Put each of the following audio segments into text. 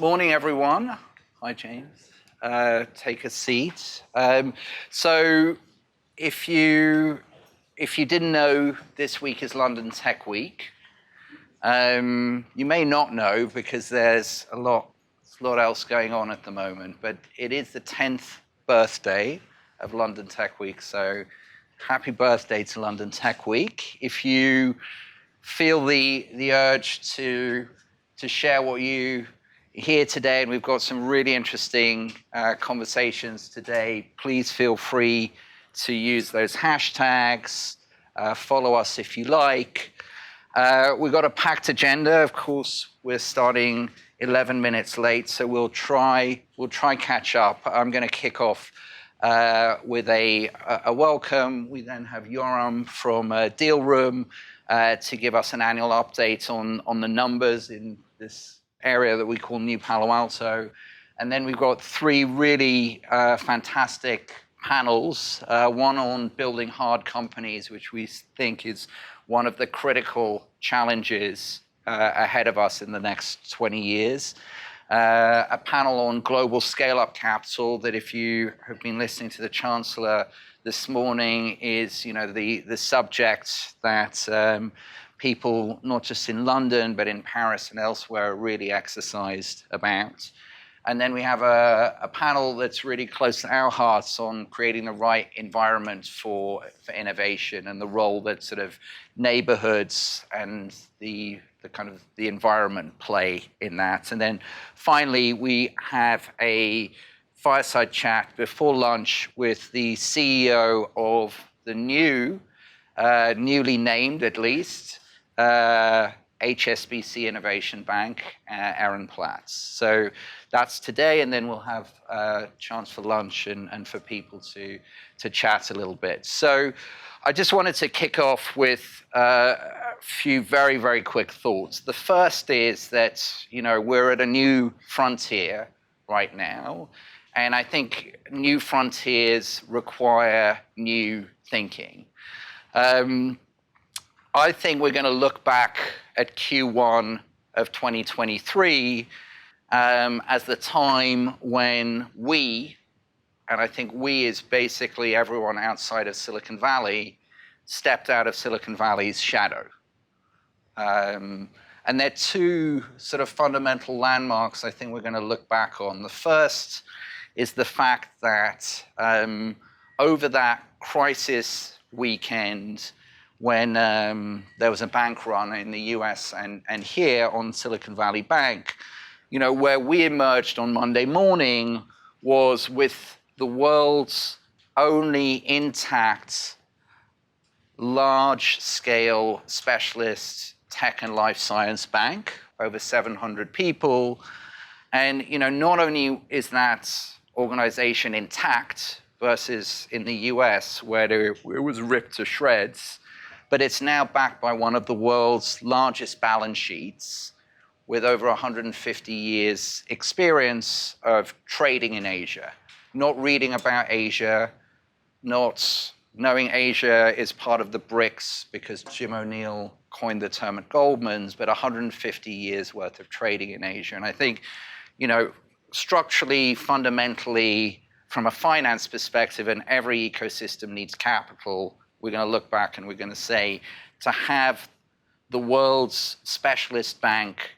Morning, everyone. Hi, James. Take a seat. So, if you didn't know, this week is London Tech Week. You may not know because there's a lot else going on at the moment, but it is the 10th birthday of London Tech Week. So, happy birthday to London Tech Week. If you feel the urge to share what you hear today, and we've got some really interesting conversations today, please feel free to use those hashtags. Follow us if you like. We've got a packed agenda. Of course, we're starting 11 minutes late, so we'll try catch up. I'm going to kick off with a welcome. We then have Yoram from Deal Room to give us an annual update on the numbers in this area that we call New Palo Alto. And then we've got three really fantastic panels, one on building hard companies, which we think is one of the critical challenges ahead of us in the next 20 years. A panel on global scale-up capital that, if you have been listening to the Chancellor this morning, is the subject that people, not just in London, but in Paris and elsewhere, are really exercised about. And then we have a panel that's really close to our hearts on creating the right environment for innovation and the role that sort of neighborhoods and the environment play in that. And then finally, we have a fireside chat before lunch with the CEO of the newly named, at least, HSBC Innovation Bank, Aaron Platts. So that's today, and then we'll have a chance for lunch and for people to chat a little bit. So I just wanted to kick off with a few very, very quick thoughts. The first is that, we're at a new frontier right now, and I think new frontiers require new thinking. I think we're going to look back at Q1 of 2023 as the time when we, and I think we is basically everyone outside of Silicon Valley, stepped out of Silicon Valley's shadow. And there are two sort of fundamental landmarks I think we're going to look back on. The first is the fact that over that crisis weekend, when there was a bank run in the US and here on Silicon Valley Bank, where we emerged on Monday morning was with the world's only intact, large-scale specialist tech and life science bank, over 700 people. And not only is that organization intact versus in the US, where it was ripped to shreds, but it's now backed by one of the world's largest balance sheets with over 150 years experience of trading in Asia, not reading about Asia, not knowing Asia is part of the BRICS because Jim O'Neill coined the term at Goldman's, but 150 years worth of trading in Asia. And I think, structurally, fundamentally, from a finance perspective, and every ecosystem needs capital, we're going to look back and we're going to say, to have the world's specialist bank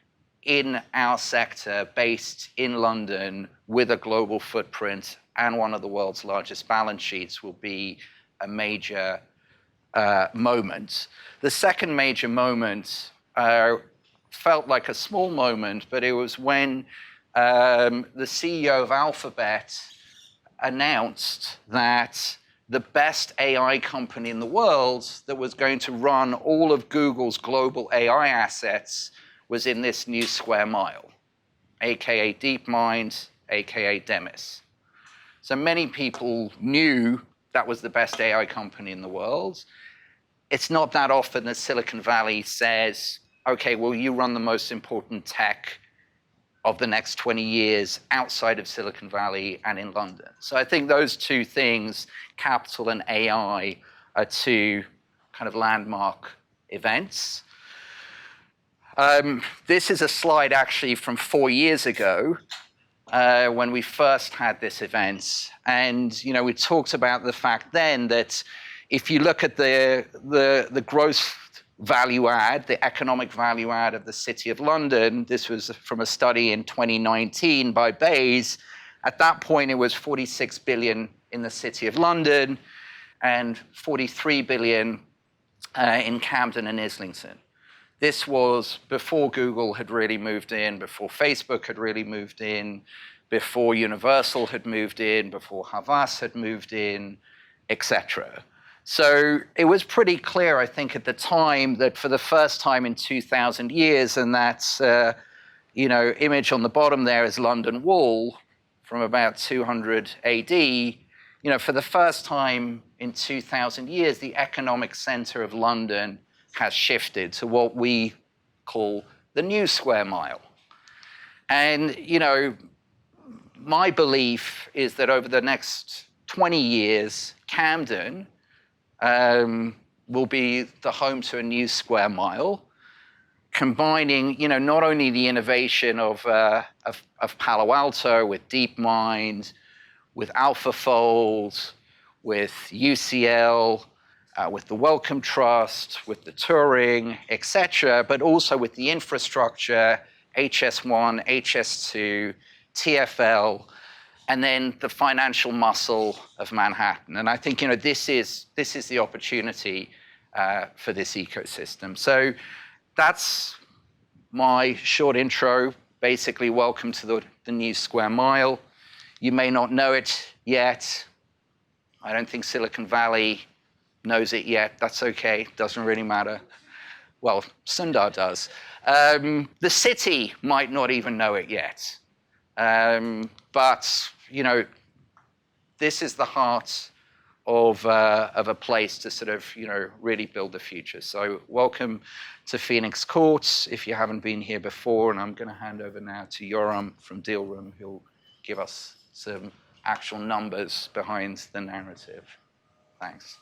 in our sector, based in London, with a global footprint and one of the world's largest balance sheets, will be a major moment. The second major moment felt like a small moment, but it was when the CEO of Alphabet announced that the best AI company in the world that was going to run all of Google's global AI assets was in this new square mile, aka DeepMind, aka Demis. So many people knew that was the best AI company in the world. It's not that often that Silicon Valley says, okay, well, you run the most important tech of the next 20 years outside of Silicon Valley and in London. So I think those two things, capital and AI, are two kind of landmark events. This is a slide actually from 4 years ago when we first had this event. And, we talked about the fact then that if you look at the gross value add, the economic value add of the City of London, this was from a study in 2019 by Bayes. At that point, it was 46 billion in the City of London and 43 billion in Camden and Islington. This was before Google had really moved in, before Facebook had really moved in, before Universal had moved in, before Havas had moved in, etc. So it was pretty clear, I think, at the time that for the first time in 2,000 years, and that's, image on the bottom there is London Wall from about 200 AD. For the first time in 2,000 years, the economic center of London has shifted to what we call the new square mile. And, my belief is that over the next 20 years, Camden will be the home to a new square mile, combining, not only the innovation of Palo Alto with DeepMind, with AlphaFold, with UCL, with the Wellcome Trust, with the Turing, etc., but also with the infrastructure, HS1, HS2, TfL, and then the financial muscle of Manhattan. And I think this is the opportunity for this ecosystem. So that's my short intro. Basically, welcome to the new square mile. You may not know it yet. I don't think Silicon Valley knows it yet. That's okay. Doesn't really matter. Well, Sundar does. The city might not even know it yet. But this is the heart of a place to sort of really build the future. So welcome to Phoenix Courts if you haven't been here before, and I'm going to hand over now to Yoram from Deal Room, who'll give us some actual numbers behind the narrative. Thanks.